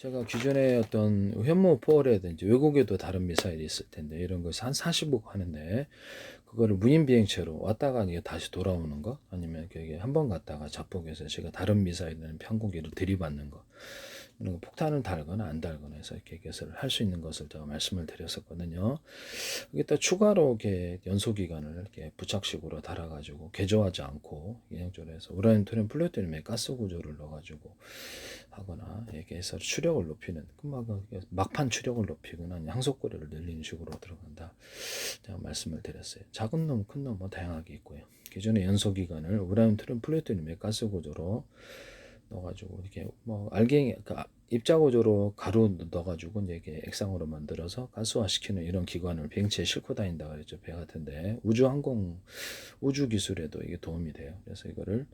제가 기존에 어떤 현무 포월이라든지 외국에도 다른 미사일이 있을 텐데 이런 것이 한 40억 하는데 그거를 무인 비행체로 왔다가 이게 다시 돌아오는 거 아니면 그게 한 번 갔다가 자폭해서 제가 다른 미사일은 편공기를 들이받는 거 이런 거 폭탄을 달거나 안 달거나 해서 이렇게 개설을 할 수 있는 것을 제가 말씀을 드렸었거든요. 여기다 추가로 이렇게 연소 기관을 이렇게 부착식으로 달아가지고 개조하지 않고 그냥적으로 해서 우라늄, 토륨, 플루토늄의 가스 구조를 넣어가지고 하거나 이렇게 해서 추력을 높이는 막판 추력을 높이거나 항속거리를 늘리는 식으로 들어간다. 제가 말씀을 드렸어요. 작은 놈, 큰 놈 뭐 다양하게 있고요. 기존의 연소 기관을 우라늄, 토륨, 플루토늄의 가스 구조로 넣어가지고 이렇게 뭐 알갱이 그러니까 입자 구조로 가루 넣어가지고 이게 액상으로 만들어서 가스화시키는 이런 기관을 비행체에 싣고 다닌다 그랬죠. 배 같은데 우주 기술에도 이게 도움이 돼요. 그래서 이거를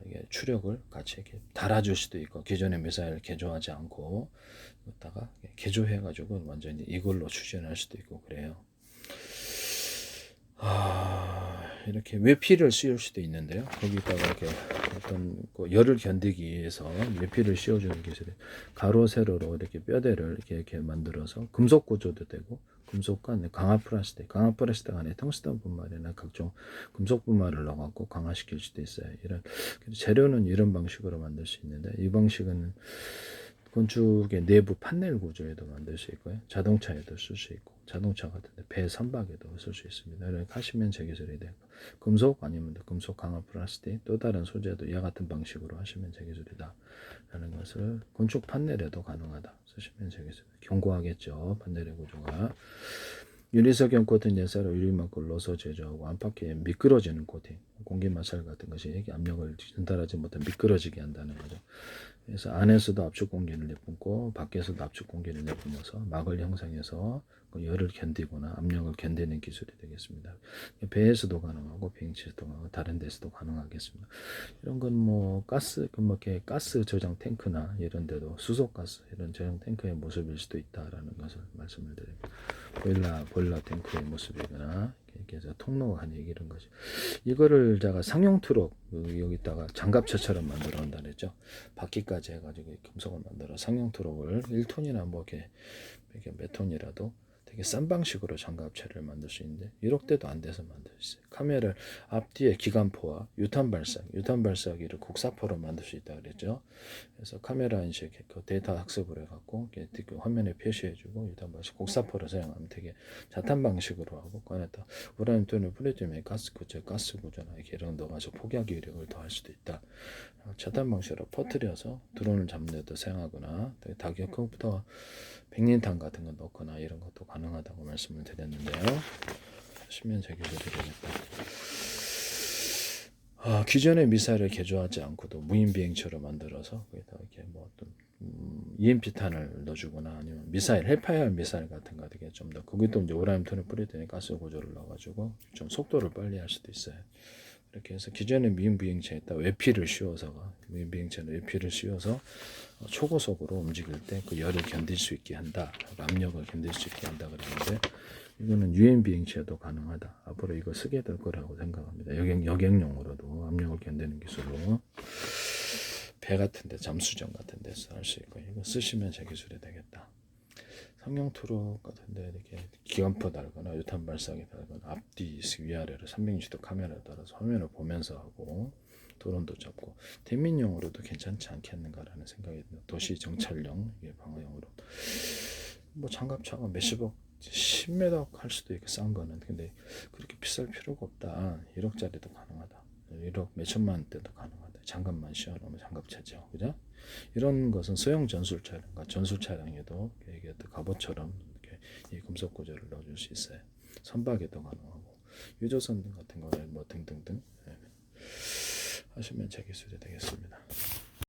이게 추력을 같이 이렇게 달아줄 수도 있고 기존의 미사일 개조하지 않고 여기다가 개조해가지고 완전히 이걸로 추진할 수도 있고 그래요. 이렇게 외피를 씌울 수도 있는데요. 거기다가 이렇게 어떤 열을 견디기 위해서 외피를 씌워주는 기술이 가로 세로로 이렇게 뼈대를 이렇게 만들어서 금속 구조도 되고 금속과 강화 플라스틱 안에 텅스턴 분말이나 각종 금속 분말을 넣어갖고 강화시킬 수도 있어요. 이런 재료는 이런 방식으로 만들 수 있는데 이 방식은 건축의 내부 판넬 구조에도 만들 수 있고요. 자동차에도 쓸 수 있고 자동차 같은데 배 선박에도 쓸 수 있습니다. 이렇게 하시면 제기술이 되고 금속 아니면 금속 강화 플라스틱 또 다른 소재도 이와 같은 방식으로 하시면 제기술이다 라는 것을 건축 판넬에도 가능하다 쓰시면 제기술 견고하겠죠. 판넬의 구조가 유리석연 코팅 예사로 유리막을 넣어서 제조하고 안팎에 미끄러지는 코팅 공기 마찰 같은 것이 압력을 전달하지 못해 미끄러지게 한다는 거죠. 그래서 안에서도 압축 공기를 내뿜고 밖에서도 압축 공기를 내뿜어서 막을 형성해서 그 열을 견디거나 압력을 견디는 기술이 되겠습니다. 배에서도 가능하고 비행체에서도 가능하고 다른 데서도 가능하겠습니다. 이런 건 뭐 가스 이렇게 가스 저장 탱크나 이런 데도 수소 가스 이런 저장 탱크의 모습일 수도 있다라는 것을 말씀을 드립니다. 보일러 탱크의 모습이거나 이렇게 해서 통로가 한 얘기 이런 것이 이거를 제가 상용 트럭 여기다가 장갑차처럼 만들어 온다 그랬죠. 바퀴까지 해가지고 금속을 만들어 상용 트럭을 1톤이나 뭐 이렇게 몇 톤이라도 되게 싼 방식으로 장갑차를 만들 수 있는데 1억대도 안 돼서 만들 수 있어요. 카메라를 앞뒤에 기관포와 유탄 발사기를 곡사포로 만들 수 있다 그랬죠. 그래서 카메라 인식 그 데이터 학습을 해갖고 화면에 표시해주고 유탄 발사 곡사포로 사용하면 되게 자탄 방식으로 하고 그 안에다 우라늄 또는 플루토늄의 가스 구조나 이렇게 이런 넣어가지고 폭약 위력을 더할 수도 있다. 자탄 방식으로 퍼뜨려서 드론을 잡는 데도 사용하거나 다기역 컴퓨터 백린탄 같은 거 넣거나 이런 것도 가능하다고 말씀을 드렸는데요. 하시면 제기술이 되겠다. 기존의 미사일을 개조하지 않고도 무인 비행체로 만들어서 거기다 이렇게 뭐 어떤 EMP탄을 넣어주거나 아니면 미사일 헬파이어 미사일 같은 거 되게 좀 더 거기도 이제 우라늄 토륨 플루토늄 가스 구조를 넣어가지고 좀 속도를 빨리 할 수도 있어요. 이렇게 해서 기존의 무인 비행체에다 외피를 씌워서 무인 비행체는 외피를 씌워서 초고속으로 움직일 때 그 열을 견딜 수 있게 한다, 압력을 견딜 수 있게 한다 그랬는데 이거는 유엔 비행체도 가능하다. 앞으로 이거 쓰게 될 거라고 생각합니다. 여객용으로도 압력을 견디는 기술로 배 같은데 잠수정 같은 데서 할 수 있고 이거 쓰시면 제 기술이 되겠다. 상용 트럭 같은데 이렇게 기관포 달거나 유탄 발사기 달거나 앞뒤 위아래로 360도 카메라를 달아서 화면을 보면서 하고 드론도 잡고 대민용으로도 괜찮지 않겠는가라는 생각이 듭니다. 도시 정찰용 이게 방어용으로 뭐 장갑차가 몇십억 10m 할 수도 있고 싼 거는 근데 그렇게 비쌀 필요가 없다. 1억짜리도 가능하다. 1억 몇천만 원대도 가능하다. 장갑만 씌워놓으면 장갑차죠. 그죠? 이런 것은 소형 전술 차량과 전술 차량에도 이게 갑옷처럼 이렇게 이 금속 구조를 넣어줄 수 있어요. 선박에도 가능하고 유조선 같은 거에 뭐 등등등 하시면 제 기술이 되겠습니다.